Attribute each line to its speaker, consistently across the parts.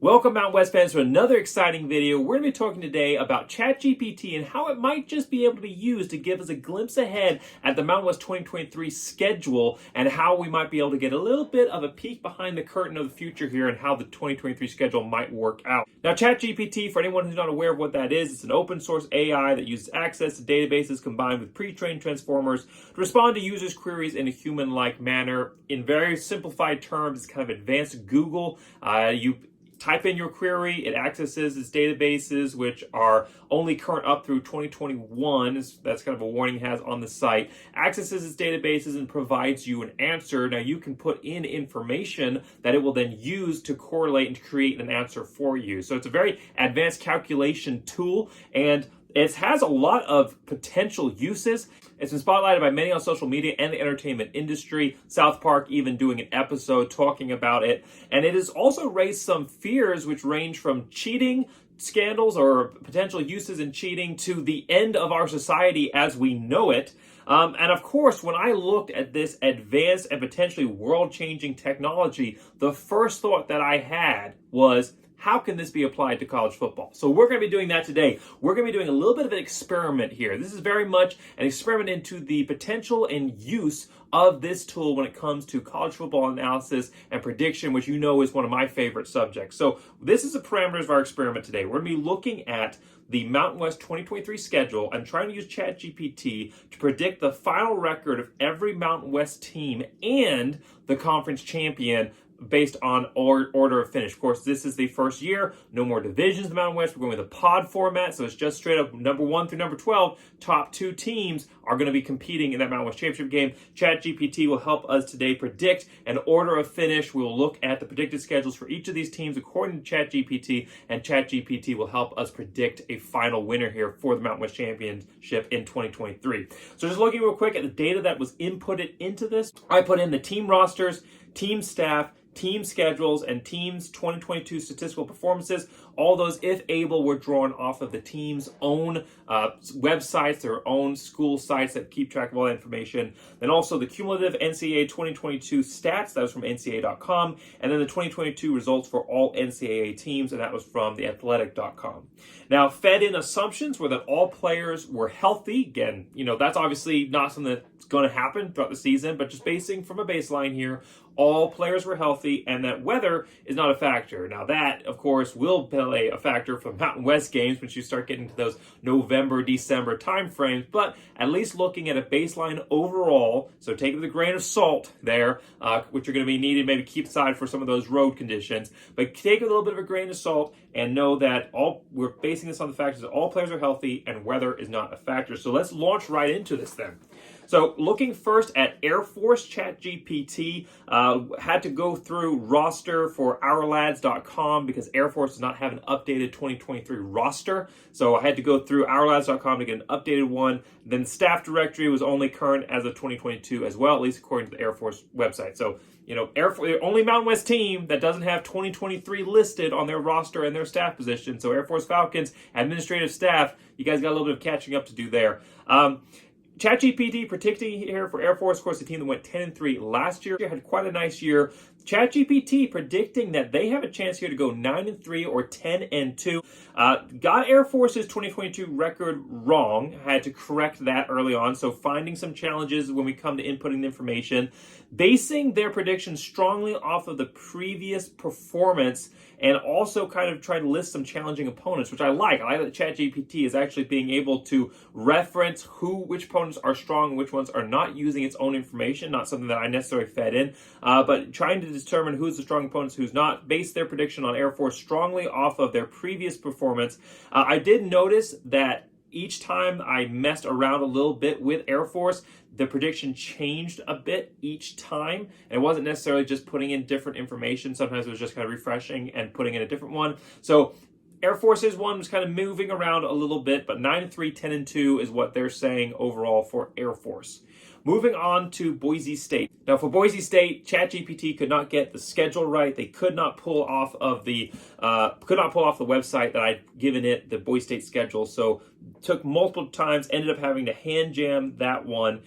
Speaker 1: Welcome, Mountain West fans, to another exciting video. We're going to be talking today about Chat GPT and how it might just be able to be used to give us a glimpse ahead at the Mountain West 2023 schedule and how we might be able to get a little bit of a peek behind the curtain of the future here and how the 2023 schedule might work out. Now, Chat GPT, for anyone who's not aware of what that is, it's an open source AI that uses access to databases combined with pre-trained transformers to respond to users' queries in a human-like manner. In very simplified terms, it's kind of advanced Google. You type in your query, it accesses its databases, which are only current up through 2021. That's kind of a warning it has on the site. Accesses its databases and provides you an answer. Now, you can put in information that it will then use to correlate and to create an answer for you. So it's a very advanced calculation tool, and it has a lot of potential uses. It's been spotlighted by many on social media and the entertainment industry. South Park even doing an episode talking about it. And it has also raised some fears which range from cheating scandals or potential uses in cheating to the end of our society as we know it. And of course, when I looked at this advanced and potentially world-changing technology, the first thought that I had was, how can this be applied to college football? So we're going to be doing that today. We're going to be doing a little bit of an experiment here. This is very much an experiment into the potential and use of this tool when it comes to college football analysis and prediction, which you know is one of my favorite subjects. So this is the parameters of our experiment today. We're going to be looking at the Mountain West 2023 schedule and trying to use Chat GPT to predict the final record of every Mountain West team and the conference champion based on order of finish. Of course, this is the first year. No more divisions in the Mountain West. We're going with a pod format, so it's just straight up number 1 through number 12. Top 2 teams are going to be competing in that Mountain West championship game. Chat GPT will help us today predict an order of finish. We will look at the predicted schedules for each of these teams according to Chat GPT, and Chat GPT will help us predict a final winner here for the Mountain West championship in 2023. So just looking real quick at the data that was inputted into this, I put in the team rosters, team staff, team schedules, and teams' 2022 statistical performances. All those, if able, were drawn off of the team's own websites, their own school sites that keep track of all that information. Then also the cumulative NCAA 2022 stats, that was from NCAA.com. And then the 2022 results for all NCAA teams, and that was from theathletic.com. Now, fed in assumptions were that all players were healthy. Again, that's obviously not something that's going to happen throughout the season, but just basing from a baseline here, all players were healthy and that weather is not a factor. Now that, of course, will play a factor for Mountain West games once you start getting to those November, December timeframes, but at least looking at a baseline overall, so take it with a grain of salt there, which you're going to be needed, maybe keep aside for some of those road conditions, but take a little bit of a grain of salt and know that we're basing this on the fact that all players are healthy and weather is not a factor. So let's launch right into this then. So looking first at Air Force Chat GPT, had to go through roster for ourlads.com because Air Force does not have an updated 2023 roster. So I had to go through ourlads.com to get an updated one. Then staff directory was only current as of 2022 as well, at least according to the Air Force website. So, Air Force, the only Mountain West team that doesn't have 2023 listed on their roster and their staff position. So Air Force Falcons, administrative staff, you guys got a little bit of catching up to do there. ChatGPT predicting here for Air Force, of course, the team that went 10-3 last year had quite a nice year. ChatGPT predicting that they have a chance here to go 9-3 or 10-2. Got Air Force's 2022 record wrong. Had to correct that early on. So finding some challenges when we come to inputting the information. Basing their predictions strongly off of the previous performance and also kind of trying to list some challenging opponents, which I like. I like that ChatGPT is actually being able to reference which opponents are strong and which ones are not, using its own information, not something that I necessarily fed in, but trying to determine who's the strong opponents, who's not, base their prediction on Air Force strongly off of their previous performance. I did notice that each time I messed around a little bit with Air Force, the prediction changed a bit each time. And it wasn't necessarily just putting in different information. Sometimes it was just kind of refreshing and putting in a different one. So Air Force's one was kind of moving around a little bit, but 9-3, 10-2 is what they're saying overall for Air Force. Moving on to Boise State. Now for Boise State, ChatGPT could not get the schedule right. They could not pull off the website that I'd given it, the Boise State schedule. So took multiple times, ended up having to hand jam that one.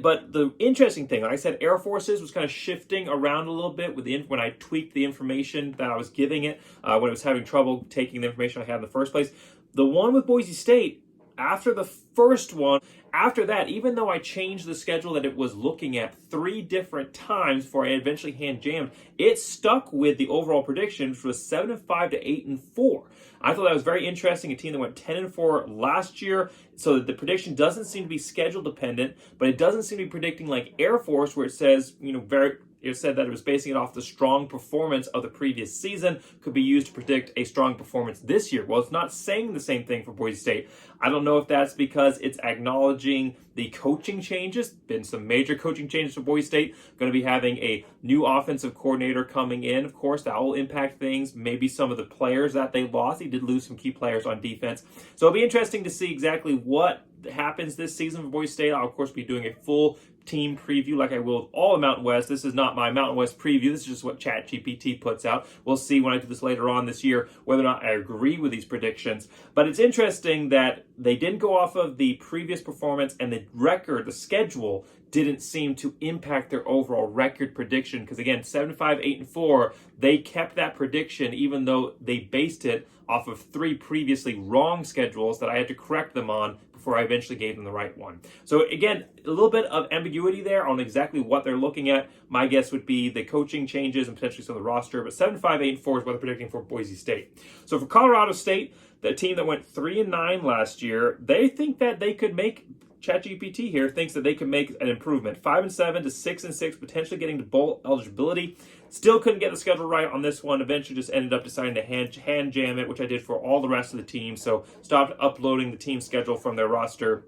Speaker 1: But the interesting thing, like I said, Air Forces was kind of shifting around a little bit with when I tweaked the information that I was giving it, when it was having trouble taking the information I had in the first place. The one with Boise State, after the first one, after that, even though I changed the schedule that it was looking at 3 different times before I eventually hand jammed, it stuck with the overall prediction, which was 7-5 to 8-4. I thought that was very interesting. A team that went 10-4 last year, so that the prediction doesn't seem to be schedule dependent, but it doesn't seem to be predicting like Air Force, where it says, it said that it was basing it off the strong performance of the previous season, could be used to predict a strong performance this year. Well, it's not saying the same thing for Boise State. I don't know if that's because it's acknowledging the coaching changes. Been some major coaching changes for Boise State. Going to be having a new offensive coordinator coming in. Of course, that will impact things. Maybe some of the players that they lost. He did lose some key players on defense. So it'll be interesting to see exactly what happens this season for Boise State. I'll, of course, be doing a full team preview like I will with all of Mountain West. This is not my Mountain West preview. This is just what Chat GPT puts out. We'll see when I do this later on this year whether or not I agree with these predictions. But it's interesting that they didn't go off of the previous performance, and the record, the schedule, didn't seem to impact their overall record prediction. Because again, 7-5, 8-4, they kept that prediction even though they based it off of 3 previously wrong schedules that I had to correct them on before I eventually gave them the right one. So again, a little bit of ambiguity there on exactly what they're looking at. My guess would be the coaching changes and potentially some of the roster, but 7-5, 8-4 is what they're predicting for Boise State. So for Colorado State, the team that went 3-9 last year, they think that they could make, ChatGPT here thinks that they could make an improvement. 5-7 to 6-6, potentially getting to bowl eligibility. Still couldn't get the schedule right on this one. Eventually just ended up deciding to hand jam it, which I did for all the rest of the team. So stopped uploading the team schedule from their roster,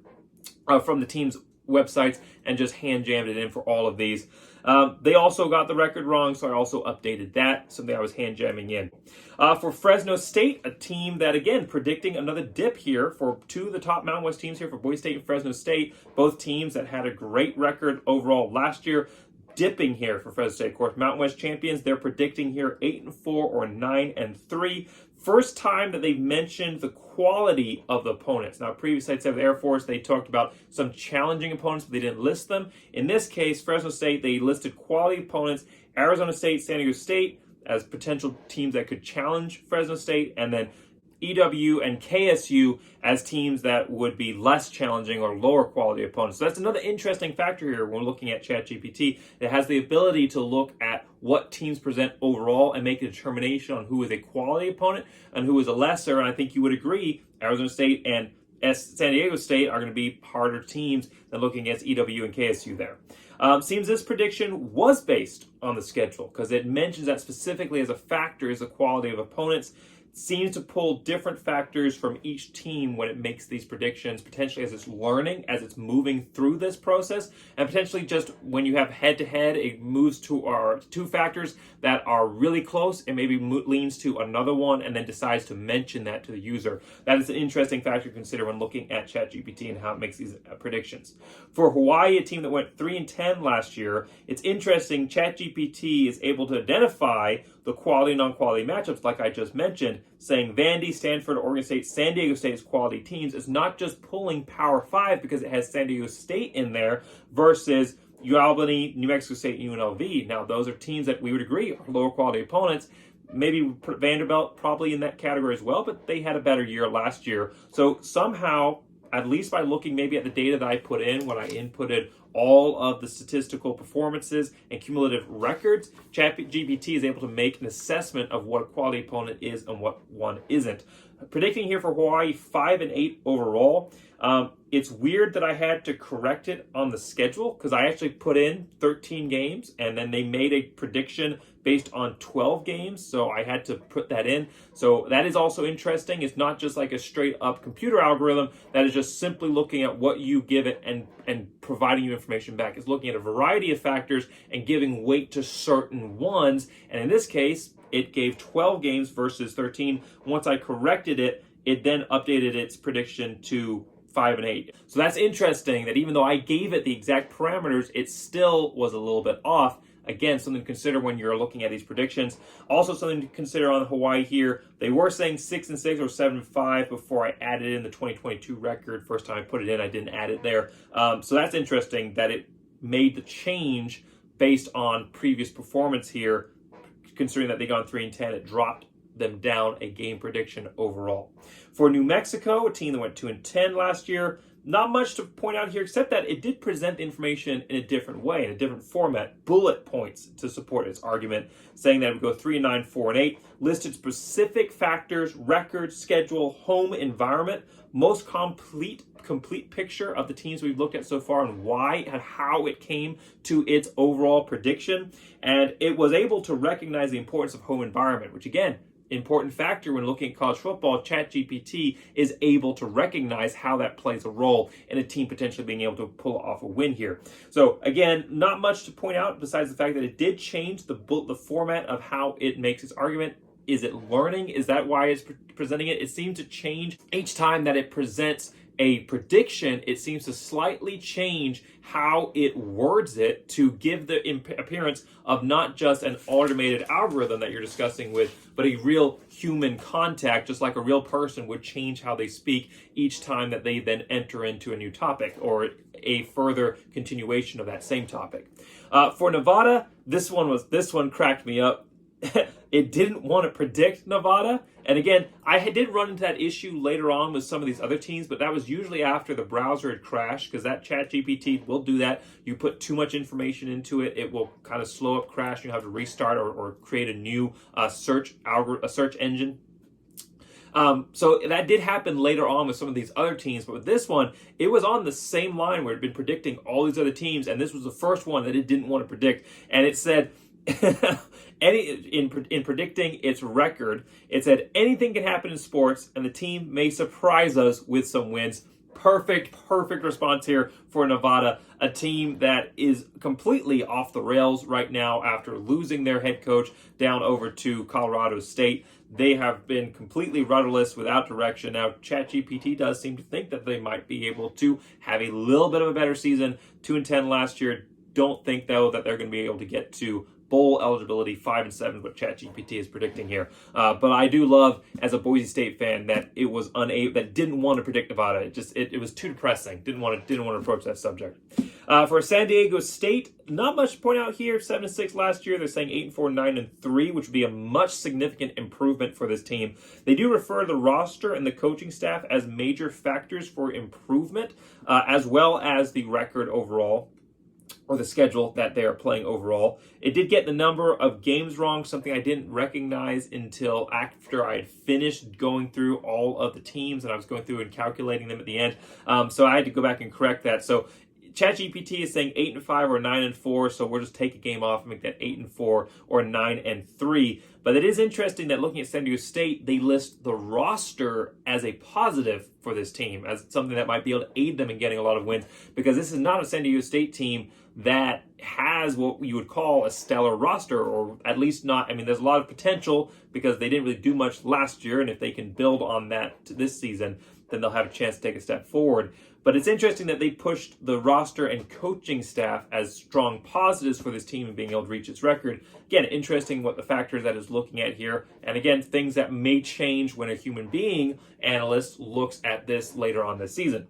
Speaker 1: from the team's websites, and just hand jammed it in for all of these. They also got the record wrong, so I also updated that, something I was hand jamming in. For Fresno State, a team that, again, predicting another dip here for 2 of the top Mountain West teams here for Boise State and Fresno State, both teams that had a great record overall last year. Dipping here for Fresno State. Of course, Mountain West champions, they're predicting here 8-4 or 9-3. First time that they've mentioned the quality of the opponents. Now, previously I'd said with Air Force, they talked about some challenging opponents, but they didn't list them. In this case, Fresno State, they listed quality opponents. Arizona State, San Diego State as potential teams that could challenge Fresno State, and then EW and KSU as teams that would be less challenging or lower quality opponents. So that's another interesting factor here when looking at ChatGPT. It has the ability to look at what teams present overall and make a determination on who is a quality opponent and who is a lesser. And I think you would agree Arizona State and San Diego State are going to be harder teams than looking against EW and KSU there. Seems this prediction was based on the schedule because it mentions that specifically as a factor is the quality of opponents. Seems to pull different factors from each team when it makes these predictions, potentially as it's learning, as it's moving through this process, and potentially just when you have head-to-head, it moves to our 2 factors that are really close and maybe leans to another one and then decides to mention that to the user. That is an interesting factor to consider when looking at ChatGPT and how it makes these predictions. For Hawaii, a team that went 3-10 last year, it's interesting ChatGPT is able to identify the quality and non-quality matchups like I just mentioned, saying Vandy, Stanford, Oregon State, San Diego State as quality teams. It's not just pulling Power 5 because it has San Diego State in there versus UAlbany, New Mexico State, and UNLV. Now, those are teams that we would agree are lower quality opponents. Maybe Vanderbilt probably in that category as well, but they had a better year last year. So somehow, at least by looking maybe at the data that I put in when I inputted all of the statistical performances and cumulative records, ChatGPT is able to make an assessment of what a quality opponent is and what one isn't. Predicting here for Hawaii 5-8 overall. It's weird that I had to correct it on the schedule because I actually put in 13 games and then they made a prediction based on 12 games, so I had to put that in. So that is also interesting. It's not just like a straight up computer algorithm that is just simply looking at what you give it and providing you information back. It's looking at a variety of factors and giving weight to certain ones. And in this case, it gave 12 games versus 13. Once I corrected it, it then updated its prediction to 5-8. So that's interesting that even though I gave it the exact parameters, it still was a little bit off. again, something to consider when you're looking at these predictions. Also something to consider on Hawaii here. They were saying 6-6 or 7-5 before I added in the 2022 record. First time I put it in, I didn't add it there. So that's interesting that it made the change based on previous performance here. Considering that they gone 3-10, it dropped them down a game prediction overall. For New Mexico, a team that went 2-10 last year, not much to point out here except that it did present the information in a different way, in a different format, bullet points to support its argument, saying that it would go 3-9, 4-8, listed specific factors, record, schedule, home environment, most complete picture of the teams we've looked at so far and why and how it came to its overall prediction. And it was able to recognize the importance of home environment, which again, important factor when looking at college football. Chat GPT is able to recognize how that plays a role in a team potentially being able to pull off a win here. So again, not much to point out besides the fact that it did change the format of how it makes its argument. Is it learning? Is that why it's presenting it? It seems to change each time that it presents a prediction. It seems to slightly change how it words it to give the appearance of not just an automated algorithm that you're discussing with, but a real human contact, just like a real person would change how they speak each time that they then enter into a new topic or a further continuation of that same topic. For Nevada, this one cracked me up. It didn't want to predict Nevada. And again, I did run into that issue later on with some of these other teams, but that was usually after the browser had crashed, because that Chat GPT will do that. You put too much information into it, it will kind of slow up, crash, and you have to restart or create a new search engine. So that did happen later on with some of these other teams, but with this one, it was on the same line where it had been predicting all these other teams, and this was the first one that it didn't want to predict. And it said, in predicting its record, it said anything can happen in sports, and the team may surprise us with some wins. Perfect response here for Nevada, a team that is completely off the rails right now after losing their head coach down over to Colorado State. They have been completely rudderless, without direction. Now, ChatGPT does seem to think that they might be able to have a little bit of a better season. 2-10 last year. Don't think, though, that they're going to be able to get to bowl eligibility. 5-7, what ChatGPT is predicting here. But I do love, as a Boise State fan, that it was that didn't want to predict Nevada. It was too depressing. Didn't want to approach that subject. For San Diego State, not much to point out here. 7-6 last year. They're saying 8-4, 9-3, which would be a much significant improvement for this team. They do refer to the roster and the coaching staff as major factors for improvement, as well as the record overall, or the schedule that they are playing overall. It did get the number of games wrong, something I didn't recognize until after I had finished going through all of the teams, and I was going through and calculating them at the end. So I had to go back and correct that. So ChatGPT is saying 8-5 or 9-4, so we'll just take a game off and make that 8-4 or 9-3. But it is interesting that looking at San Diego State, they list the roster as a positive for this team, as something that might be able to aid them in getting a lot of wins, because this is not a San Diego State team that has what you would call a stellar roster, or at least not. I mean, there's a lot of potential because they didn't really do much last year, and if they can build on that to this season, then they'll have a chance to take a step forward. But it's interesting that they pushed the roster and coaching staff as strong positives for this team and being able to reach its record. Again, interesting what the factors that is looking at here. And again, things that may change when a human being analyst looks at this later on this season.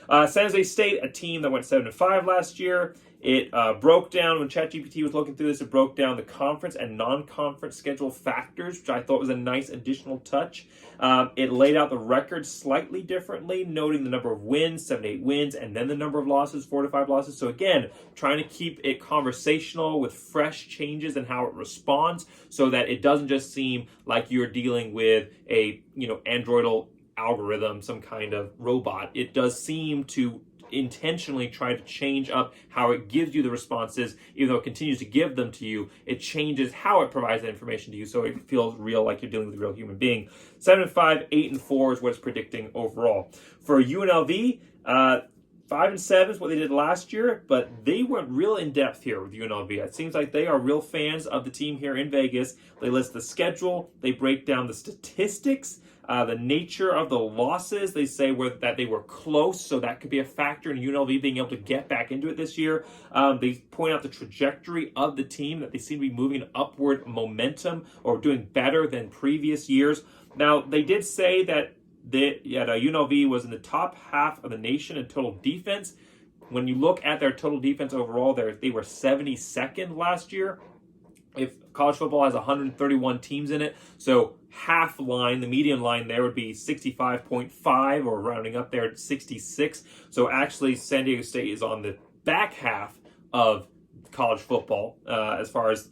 Speaker 1: San Jose State, a team that went 7-5 last year. It broke down, when ChatGPT was looking through this, it broke down the conference and non-conference schedule factors, which I thought was a nice additional touch. It laid out the record slightly differently, noting the number of wins, 7-8 wins, and then the number of losses, 4-5 losses. So again, trying to keep it conversational with fresh changes in how it responds, so that it doesn't just seem like you're dealing with a androidal algorithm, some kind of robot. It does seem to intentionally try to change up how it gives you the responses. Even though it continues to give them to you, it changes how it provides that information to you, so it feels real, like you're dealing with a real human being. 7-5, 8-4 is what it's predicting overall. For UNLV, 5-7 is what they did last year, but they went real in depth here with UNLV. It seems like they are real fans of the team here in Vegas. They list the schedule, they break down the statistics, The nature of the losses, they say that they were close, so that could be a factor in UNLV being able to get back into it this year. They point out the trajectory of the team, that they seem to be moving upward momentum or doing better than previous years. Now, they did say that UNLV was in the top half of the nation in total defense. When you look at their total defense overall, they were 72nd last year. If college football has 131 teams in it, so half line, the median line there would be 65.5, or rounding up there at 66. So actually, San Diego State is on the back half of college football as far as,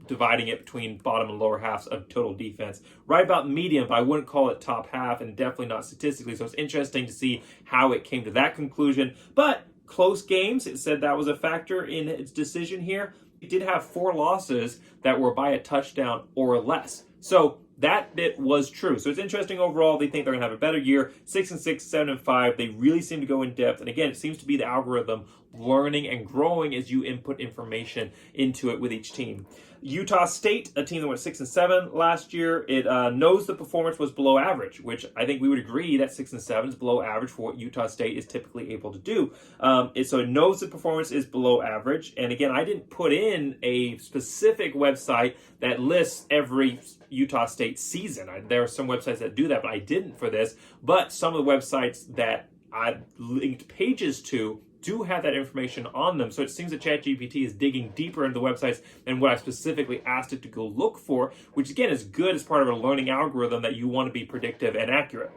Speaker 1: dividing it between bottom and lower halves of total defense. Right about median, but I wouldn't call it top half, and definitely not statistically. So it's interesting to see how it came to that conclusion. But close games, it said that was a factor in its decision here. It did have 4 losses that were by a touchdown or less. So that bit was true. So it's interesting overall. They think they're going to have a better year. 6-6, 7-5. They really seem to go in depth. And again, it seems to be the algorithm learning and growing as you input information into it with each team. Utah State, a team that went 6-7 last year, it knows the performance was below average, which I think we would agree that 6-7 is below average for what Utah State is typically able to do. So it knows the performance is below average. And again, I didn't put in a specific website that lists every Utah State season. There are some websites that do that, but I didn't for this. But some of the websites that I linked pages to do have that information on them. So it seems that Chat GPT is digging deeper into the websites than what I specifically asked it to go look for, which again is good as part of a learning algorithm that you want to be predictive and accurate.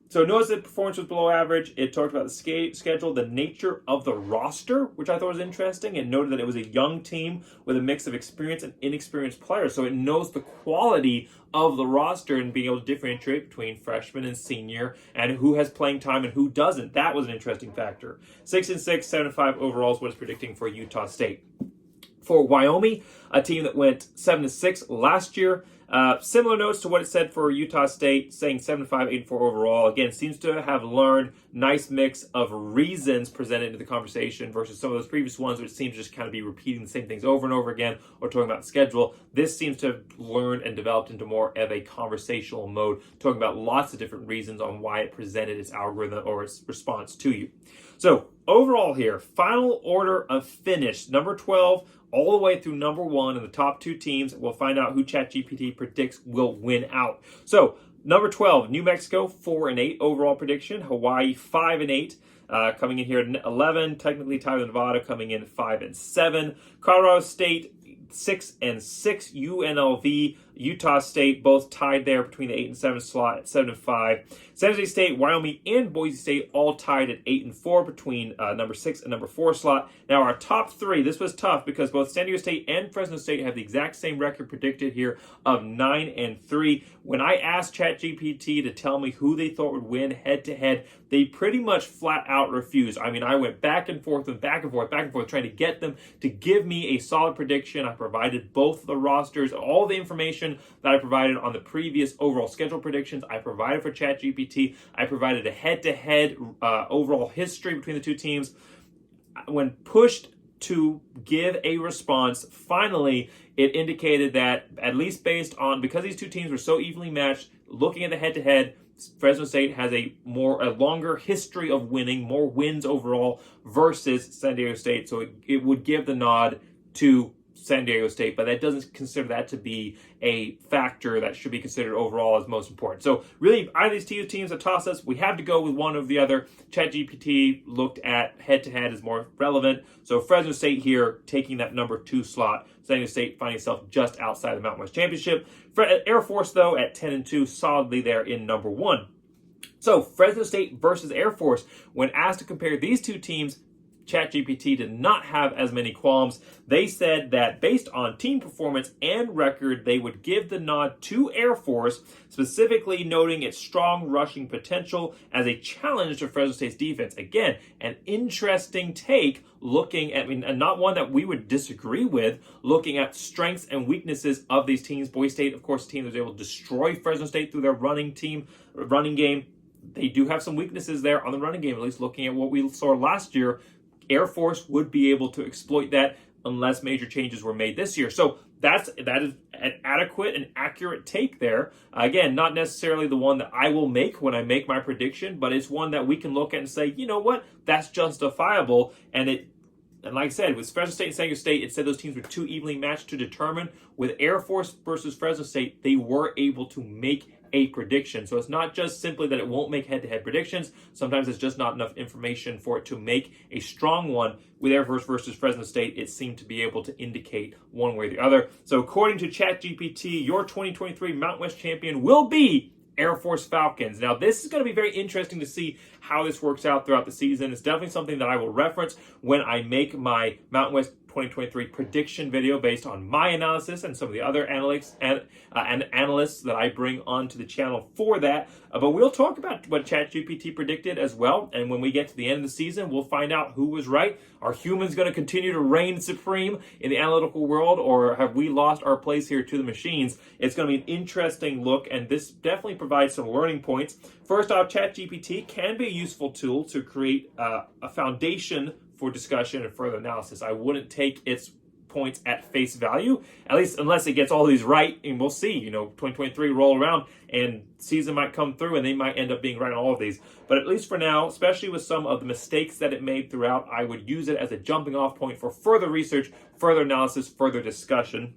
Speaker 1: So notice that performance was below average. It talked about the schedule, the nature of the roster, which I thought was interesting. It noted that it was a young team with a mix of experienced and inexperienced players. So it knows the quality of the roster and being able to differentiate between freshman and senior and who has playing time and who doesn't. That was an interesting factor. 6-6, 7-5 overall is what it's predicting for Utah State. For Wyoming, a team that went 7-6 last year, similar notes to what it said for Utah State, saying 7-5, 8-4 overall. Again, seems to have learned nice mix of reasons presented into the conversation versus some of those previous ones, which seems to just kind of be repeating the same things over and over again or talking about the schedule. This seems to have learned and developed into more of a conversational mode, talking about lots of different reasons on why it presented its algorithm or its response to you. So overall here, final order of finish, number 12 all the way through number 1 in the top 2 teams. We'll find out who ChatGPT predicts will win out. So number 12, New Mexico, 4-8 overall prediction. Hawaii, 5-8. Coming in here at 11, technically tied with Nevada, coming in 5-7. Colorado State, 6-6. UNLV, Utah State, both tied there between the 8 and 7 slot at 7-5. San Jose State, Wyoming, and Boise State all tied at 8-4 between number 6 and number 4 slot. Now our top 3, this was tough because both San Diego State and Fresno State have the exact same record predicted here of 9-3. When I asked ChatGPT to tell me who they thought would win head-to-head, they pretty much flat out refused. I mean, I went back and forth, trying to get them to give me a solid prediction. I provided both the rosters, all the information that I provided on the previous overall schedule predictions. I provided for ChatGPT. I provided a head-to-head overall history between the two teams. When pushed to give a response, finally, it indicated that, at least based on, because these two teams were so evenly matched, looking at the head-to-head, Fresno State has a longer history of winning, more wins overall versus San Diego State. So it would give the nod to San Diego State, but that doesn't consider that to be a factor that should be considered overall as most important. So really, either of these two teams that toss us, we have to go with one or the other. ChatGPT looked at head-to-head as more relevant. So Fresno State here taking that number 2 slot. San Diego State finding itself just outside the Mountain West Championship. Air Force, though, at 10-2, solidly there in number 1. So Fresno State versus Air Force. When asked to compare these two teams, ChatGPT did not have as many qualms. They said that based on team performance and record, they would give the nod to Air Force, specifically noting its strong rushing potential as a challenge to Fresno State's defense. Again, an interesting take, looking at, and not one that we would disagree with, looking at strengths and weaknesses of these teams. Boise State, of course, a team that was able to destroy Fresno State through their running game. They do have some weaknesses there on the running game, at least looking at what we saw last year. Air Force would be able to exploit that unless major changes were made this year. So that is an adequate and accurate take there. Again, not necessarily the one that I will make when I make my prediction, but it's one that we can look at and say, you know what, that's justifiable. And like I said, with Fresno State and San Diego State, it said those teams were too evenly matched to determine. With Air Force versus Fresno State, they were able to make a prediction. So it's not just simply that it won't make head-to-head predictions. Sometimes it's just not enough information for it to make a strong one. With Air Force versus Fresno State, it seemed to be able to indicate one way or the other. So according to Chat GPT, your 2023 Mountain West champion will be Air Force Falcons. Now, this is going to be very interesting to see how this works out throughout the season. It's definitely something that I will reference when I make my Mountain West 2023 prediction video based on my analysis and some of the other analysts that I bring onto the channel for that. But we'll talk about what ChatGPT predicted as well. And when we get to the end of the season, we'll find out who was right. Are humans going to continue to reign supreme in the analytical world, or have we lost our place here to the machines? It's going to be an interesting look, and this definitely provides some learning points. First off, ChatGPT can be a useful tool to create a foundation for discussion and further analysis. I wouldn't take its points at face value, at least unless it gets all these right, and we'll see, 2023 roll around and season might come through and they might end up being right on all of these. But at least for now, especially with some of the mistakes that it made throughout, I would use it as a jumping off point for further research, further analysis, further discussion.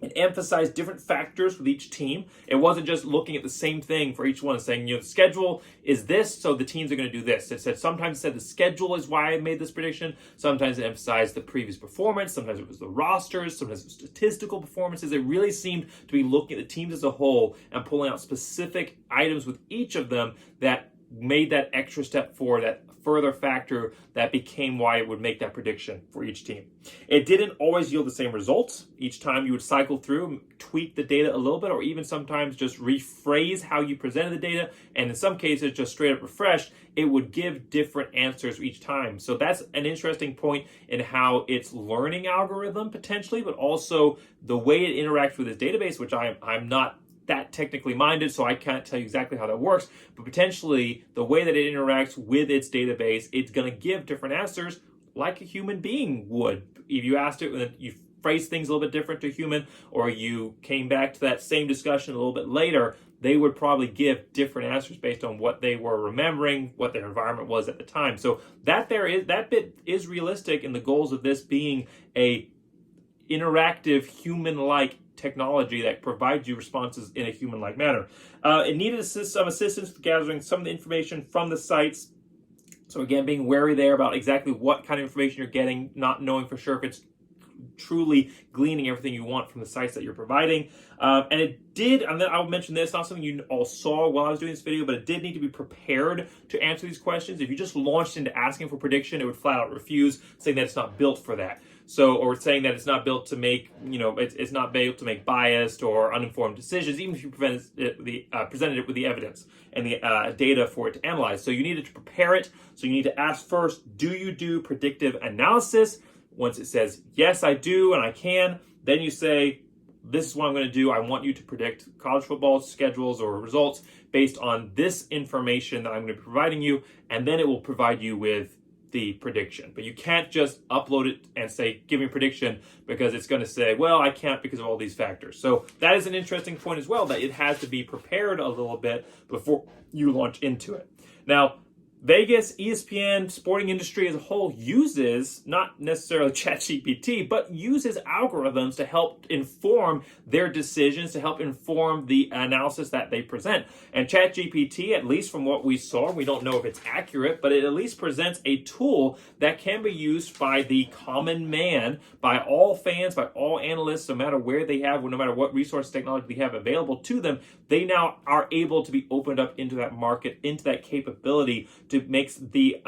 Speaker 1: It emphasized different factors with each team. It wasn't just looking at the same thing for each one and saying, the schedule is this, so the teams are going to do this. Sometimes it said the schedule is why I made this prediction. Sometimes it emphasized the previous performance. Sometimes it was the rosters. Sometimes it was statistical performances. It really seemed to be looking at the teams as a whole and pulling out specific items with each of them that made that extra step forward, that further factor that became why it would make that prediction for each team. It didn't always yield the same results. Each time you would cycle through, tweak the data a little bit, or even sometimes just rephrase how you presented the data, and in some cases just straight up refreshed, it would give different answers each time. So that's an interesting point in how its learning algorithm potentially, but also the way it interacts with its database, which I'm not that technically minded, so I can't tell you exactly how that works, but potentially the way that it interacts with its database, it's going to give different answers like a human being would. If you asked it and you phrase things a little bit different to a human, or you came back to that same discussion a little bit later, they would probably give different answers based on what they were remembering, what their environment was at the time. So that bit is realistic in the goals of this being a interactive, human-like technology that provides you responses in a human-like manner. It needed some assistance with gathering some of the information from the sites. So again, being wary there about exactly what kind of information you're getting, not knowing for sure if it's truly gleaning everything you want from the sites that you're providing. And it did, and then I'll mention this, not something you all saw while I was doing this video, but it did need to be prepared to answer these questions. If you just launched into asking for prediction, it would flat out refuse, saying that it's not built for that. So, or saying that it's not built to make, it's not built to make biased or uninformed decisions, even if you presented it with the evidence and the data for it to analyze. So you needed to prepare it. So you need to ask first, do you do predictive analysis? Once it says, yes, I do, and I can, then you say, this is what I'm going to do. I want you to predict college football schedules or results based on this information that I'm going to be providing you, and then it will provide you with the prediction. But you can't just upload it and say, give me a prediction, because it's going to say, well, I can't because of all these factors. So that is an interesting point as well, that it has to be prepared a little bit before you launch into it. Now, Vegas, ESPN, sporting industry as a whole uses, not necessarily ChatGPT, but uses algorithms to help inform their decisions, to help inform the analysis that they present. And ChatGPT, at least from what we saw, we don't know if it's accurate, but it at least presents a tool that can be used by the common man, by all fans, by all analysts, no matter where they have, no matter what resource technology they have available to them. They now are able to be opened up into that market, into that capability to make the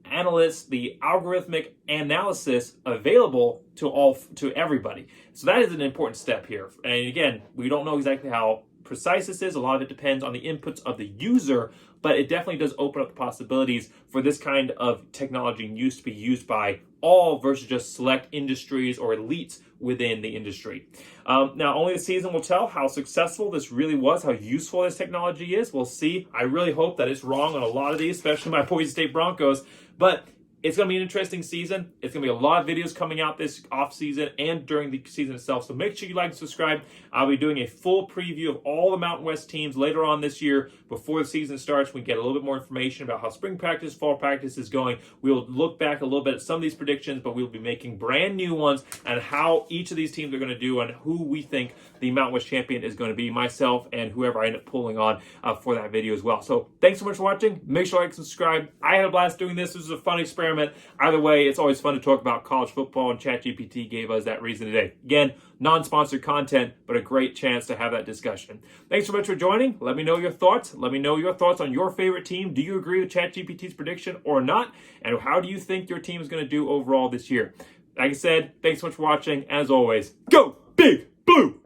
Speaker 1: analysts, the algorithmic analysis available to everybody. So that is an important step here. And again, we don't know exactly how precise this is. A lot of it depends on the inputs of the user, but it definitely does open up the possibilities for this kind of technology and use to be used by all versus just select industries or elites within the industry. Now, only the season will tell how successful this really was, how useful this technology is. We'll see. I really hope that it's wrong on a lot of these, especially my Boise State Broncos. But It's going to be an interesting season. It's going to be a lot of videos coming out this off season and during the season itself. So make sure you like and subscribe. I'll be doing a full preview of all the Mountain West teams later on this year before the season starts. We get a little bit more information about how spring practice, fall practice is going. We'll look back a little bit at some of these predictions, but we'll be making brand new ones and how each of these teams are going to do and who we think the Mountain West champion is going to be, myself and whoever I end up pulling on for that video as well. So thanks so much for watching. Make sure you like and subscribe. I had a blast doing this. This was a fun experiment. Either way, it's always fun to talk about college football, and Chat GPT gave us that reason today. Again, non-sponsored content, but a great chance to have that discussion. Thanks so much for joining. Let me know your thoughts. Let me know your thoughts on your favorite team. Do you agree with Chat GPT's prediction or not? And how do you think your team is going to do overall this year? Like I said, thanks so much for watching. As always, go Big Blue!